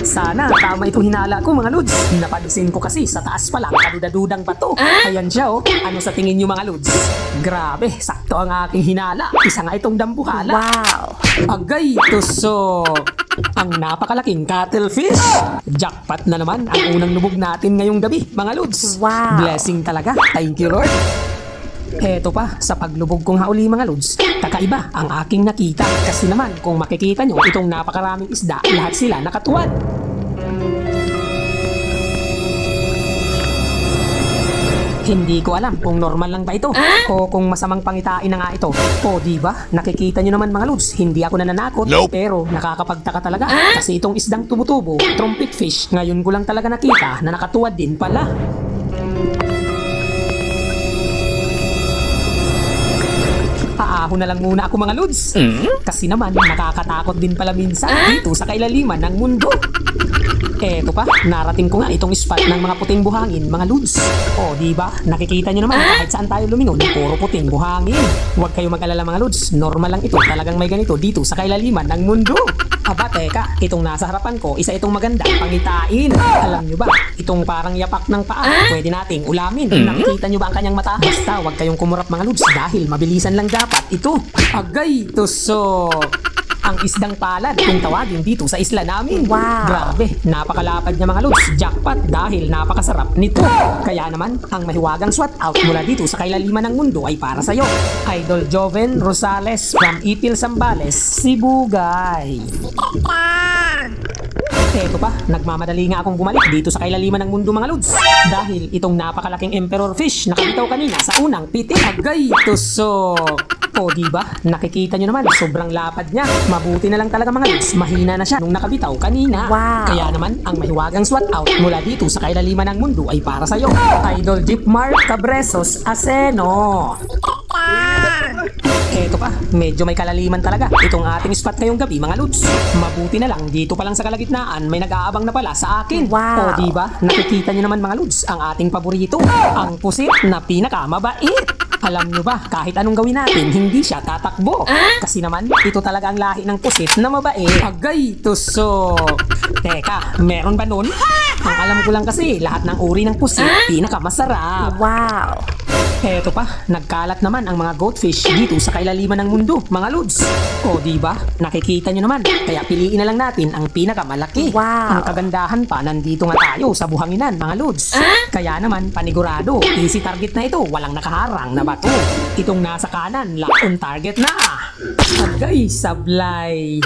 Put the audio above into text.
Sana tama itong hinala ko mga lods. Napansin ko kasi sa taas pa lang kadudadudang bato. Ayan siya oh. Ano sa tingin nyo mga lods? Grabe, sakto ang aking hinala. Isa nga itong dambuhala. Wow! Agay, tusok! Ang napakalaking cuttlefish! Jackpot na naman ang unang lubog natin ngayong gabi, mga lods. Wow. Blessing talaga. Thank you, Lord. Eto pa, sa paglubog kong hauli mga lods, kakaiba ang aking nakita. Kasi naman, kung makikita nyo, itong napakaraming isda, lahat sila nakatuwad. Hindi ko alam kung normal lang ba ito o kung masamang pangitain na nga ito. O di ba? Nakikita nyo naman mga lods, hindi ako nananakot. Pero nakakapagtaka talaga kasi itong isdang tumutubo, trumpet fish, ngayon ko lang talaga nakita na nakatuwad din pala. Paahon na lang muna ako mga lods. Kasi naman nakakatakot din pala minsan dito sa kailaliman ng mundo. Eto pa, narating ko nga itong spot ng mga puting buhangin, mga lods. O, di ba? Nakikita nyo naman kahit saan tayo lumingon, puro puting buhangin. Huwag kayo mag-alala mga lods, normal lang ito. Talagang may ganito dito sa kailaliman ng mundo. Aba, teka, itong nasa harapan ko, isa itong magandang pangitain. Alam nyo ba, itong parang yapak ng paa, pwede nating ulamin. Nakikita nyo ba ang kanyang mata? Basta huwag kayong kumurap mga lods dahil mabilisan lang dapat ito. Agay, tusok! Ang isdang palad kung tawagin dito sa isla namin. Wow. Grabe, napakalapad niya mga lods. Jackpot dahil napakasarap nito. Kaya naman, ang mahiwagang swat out mula dito sa kailaliman ng mundo ay para sa'yo. Idol Joven Rosales from Ipil, Zambales, Sibugay. Eto pa, nagmamadali nga akong bumalik dito sa kailaliman ng mundo mga lods. Dahil itong napakalaking emperor fish na kabitaw kanina sa unang pitik. Agay, tusok! O diba, nakikita nyo naman, sobrang lapad niya. Mabuti na lang talaga mga lods, mahina na siya nung nakabitaw kanina. Wow. Kaya naman, ang mahiwagang swat out mula dito sa kailaliman ng mundo ay para sa'yo. Idol Jeepmar Cabresos Aseno. Eto pa, medyo may kalaliman talaga itong ating spot ngayong gabi mga lods. Mabuti na lang, dito pa lang sa kalagitnaan may nag-aabang na pala sa akin. Wow. O diba, nakikita nyo naman mga lods, ang ating paborito, ang pusit na pinakamabait. Alam nyo ba, kahit anong gawin natin, hindi siya tatakbo. Kasi naman, ito talaga ang lahi ng pusit na mabait. Agay, tusok! Teka, meron ba nun? Ang alam ko lang kasi, lahat ng uri ng pusit, pinakamasarap. Wow! Eto pa, nagkalat naman ang mga goldfish dito sa kailaliman ng mundo, mga lods. O diba, nakikita nyo naman, kaya piliin na lang natin ang pinakamalaki. Wow. Ang kagandahan pa, nandito nga tayo sa buhanginan, mga lods. Kaya naman, panigurado, easy target na ito, walang nakaharang na bato. Itong nasa kanan, lock on target na. Agay, sablay.